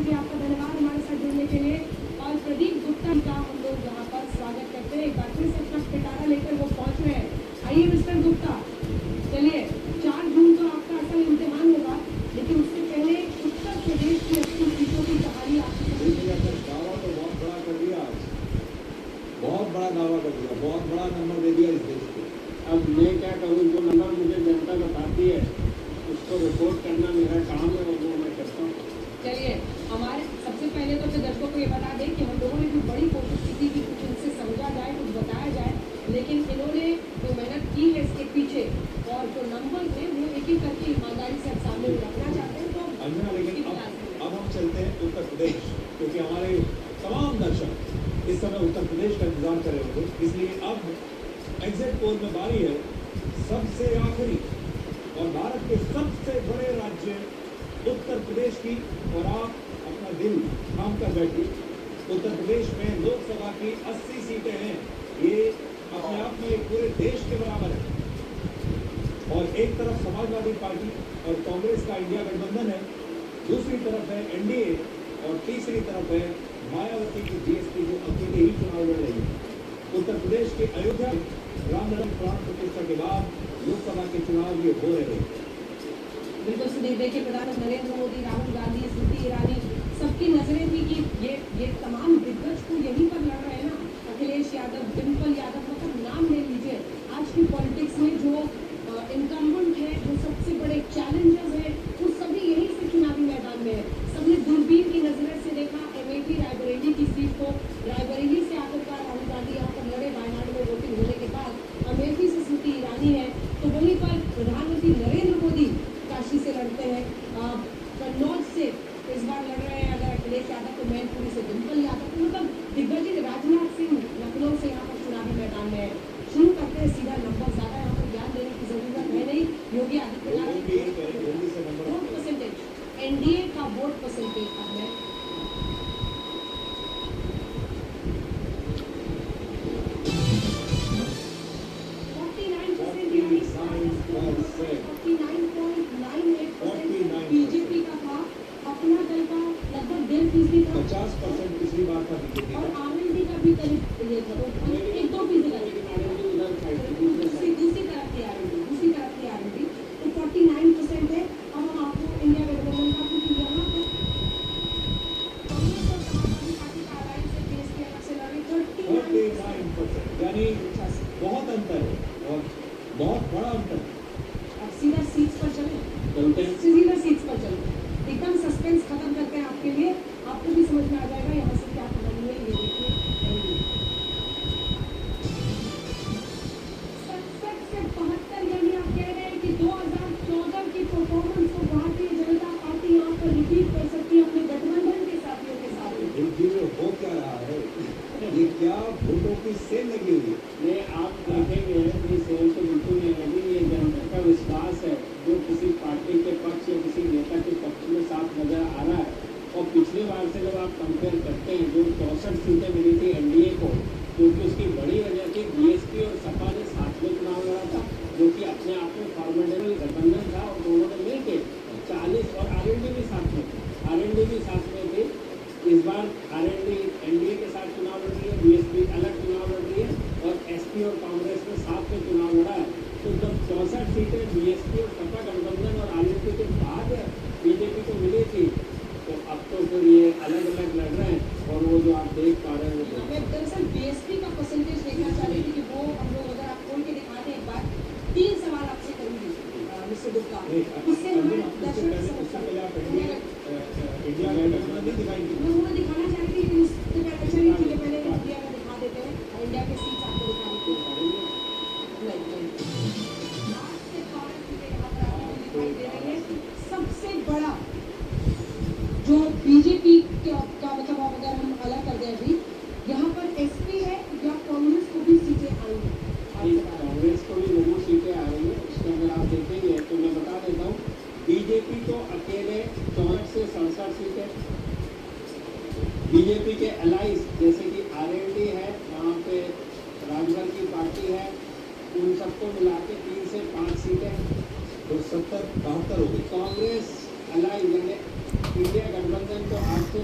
जी आपका धन्यवाद हमारे साथ जुड़ने के लिए। और प्रदीप गुप्ता का हम लोग यहाँ पर स्वागत करते हैं। एक बार फिर से अपना पिटारा लेकर वो पहुँच रहे हैं। आइए मिस्टर गुप्ता, चलिए 4 जून को आपका असल इम्तिहान होगा, लेकिन उससे पहले उत्तर प्रदेश की 80 सीटों की कहानी आपकी दावा तो बहुत बड़ा कर दिया आज, बहुत बड़ा दावा कर दिया, बहुत बड़ा नंबर दे दिया इस देश को। अब मैं क्या करूँ, जो नंबर मुझे जनता बताती है उसको रिपोर्ट करना मेरा काम है और वो मैं करता हूँ। चलिए, हमारे सबसे पहले तो अपने दर्शकों को ये बता दें कि हम लोगों ने भी बड़ी कोशिश की थी कि कुछ इनसे समझा जाए, कुछ बताया जाए, लेकिन इन्होंने जो मेहनत की है इसके पीछे और जो नंबर थे वो एक एक करके ईमानदारी से सामने रखना चाहते हैं। तो अंजना, लेकिन अब हम चलते हैं उत्तर प्रदेश, क्योंकि हमारे तमाम दर्शक इस समय उत्तर प्रदेश का इंतजार कर रहे होंगे। इसलिए अब एग्जिट पोल में बारी है सबसे आखिरी और भारत के सबसे बड़े राज्य उत्तर प्रदेश की। और आप अपना दिल थाम कर बैठिए। उत्तर प्रदेश में लोकसभा की 80 सीटें हैं। ये अपने आप में एक पूरे देश के बराबर है। और एक तरफ समाजवादी पार्टी और कांग्रेस का इंडिया गठबंधन है, दूसरी तरफ है एनडीए और तीसरी तरफ है मायावती की बीएसपी जो अकेले ही चुनाव लड़ रही है। उत्तर प्रदेश के अयोध्या रामलला प्राण प्रतिष्ठा के बाद लोकसभा के चुनाव ये हो रहे हैं। बिल्कुल सुधीर, देखिए प्रधानमंत्री नरेंद्र मोदी, राहुल गांधी, स्मृति ईरानी, सबकी नजरें थी कि ये तमाम दिग्गज को यहीं पर लड़ रहे हैं ना। अखिलेश यादव, डिम्पल यादव, मतलब नाम ले लीजिए। आज की पॉलिटिक्स में जो इनकम्बेंट है, जो सबसे बड़े चैलेंजर्स हैं, वो सभी यहीं से चुनावी मैदान में है। सबने दूरबीन की नजर से देखा अमेठी रायबरेली की सीट को। रायबरेली से आखिरकार राहुल गांधी यहाँ पर लड़े, वायनाड में वोटिंग होने के बाद अमेठी से स्मृति ईरानी है, तो वहीं पर प्रधानमंत्री नरेंद्र मोदी काशी से लड़ते हैं, कन्नौज से इस बार लड़ रहे हैं अगर अखिलेश यादव तो मैनपुरी से डिम्पल यादव, मतलब दिग्गज राजनाथ सिंह लखनऊ से यहाँ पर चुनावी मैदान में है। शुरू करते हैं सीधा, नंबर ज्यादा यहाँ पर ज्ञान देने की जरूरत है नहीं। Yogi Adityanath vote percentage, NDA का वोट परसेंटेज अब है 49.98%, बीजेपी का था। अपना दल का लगभग 1.5% था, 50% पिछली बार था बीजेपी और का। आरएलडी का भी करीब ये था, 1-2% दूसरी तरफ की आरएलडी तो 49% है। अब हम आपको इंडिया गठबंधन का, क्योंकि यहाँ पर कांग्रेस और समाजवादी पार्टी का अलायंस से बीएसपी अलग से लड़ रही 39%, यानी बहुत अंतर है और बहुत बड़ा अंतर है। अब सीधा सीट्स पर चले, सीधा सीट्स पर चले, एकदम सस्पेंस खत्म करते हैं आपके लिए, आपको भी समझ में आ जाएगा यहाँ से क्या कहानी है। ये देखिए 67 से 72, यानी आप कह रहे हैं कि 2014 की परफॉर्मेंस को भारतीय जनता पार्टी यहाँ पर रिपीट कर सकती है अपने गठबंधन के साथियों के साथ। हो क्या रहा है, ये क्या वोटों की सेल लगी हुई है। ये आप देखेंगे कि सेल तो बिल्कुल नहीं लगी, ये जनता का विश्वास है जो किसी पार्टी के पक्ष या किसी नेता के पक्ष में साफ नजर आ रहा है। और पिछली बार से जब आप कंपेयर करते हैं, जो 64 सीटें मिली थी एनडीए को, क्योंकि उसकी बड़ी वजह थी बीएसपी और सपा ने साथ में चुनाव लड़ा था, जो कि अपने आप में फॉर्मेडेबल गठबंधन था, और दोनों ने मिलकर 40 और आरएलडी भी साथ में थी, आरएलडी भी साथ में थी। इस बार आरएलडी एनडीए के साथ चुनाव लड़ रही है, बीएसपी अलग चुनाव लड़ रही है, और एसपी और कांग्रेस ने साथ में चुनाव लड़ा है। तो जब 64 सीटें बीएसपी और सपा गठबंधन और आरएलडी के बाद बीजेपी को मिली थी, तो अब तो फिर ये अलग अलग लड़ रहे हैं। और वो जो आप देख पा रहे हैं, मैं दरअसल बीएसपी का परसेंटेज देखना चाह रही थी कि वो हम लोग अगर आप खोल के दिखा दें एक बार। 3 सवाल आपसे करूंगी मिस्टर गुप्ता, उससे हमारे दर्शक इंडिया गठबंधन नहीं दिखाएंगे। वो दिखाना चाह रही थी, उससे पहले चलिए ठीक है, पहले इंडिया का दिखा देते हैं और इंडिया के सीट्स आपको दिखा देते हैं। लास्ट के 12 सीटें यहाँ पर आपको दिखाई दे रही है। सबसे बड़ा जो बीजेपी का मतलब अगर हम अलग कर दें, अभी यहाँ पर एसपी है या कांग्रेस को भी सीटें आई हैं? कांग्रेस को भी बहुत सीटें आ रही है। उसमें अगर आप देखेंगे तो मैं बता देता हूँ, बीजेपी को अकेले 64 से 67 सीटें, बीजेपी के अलाइंस जैसे कि आरएलडी है, वहाँ पे राजभर की पार्टी है, उन सबको मिला के 3 से 5 सीटें, तो 70-72 हो गई। कांग्रेस अलाइंस यानी इंडिया गठबंधन हैं तो आपसे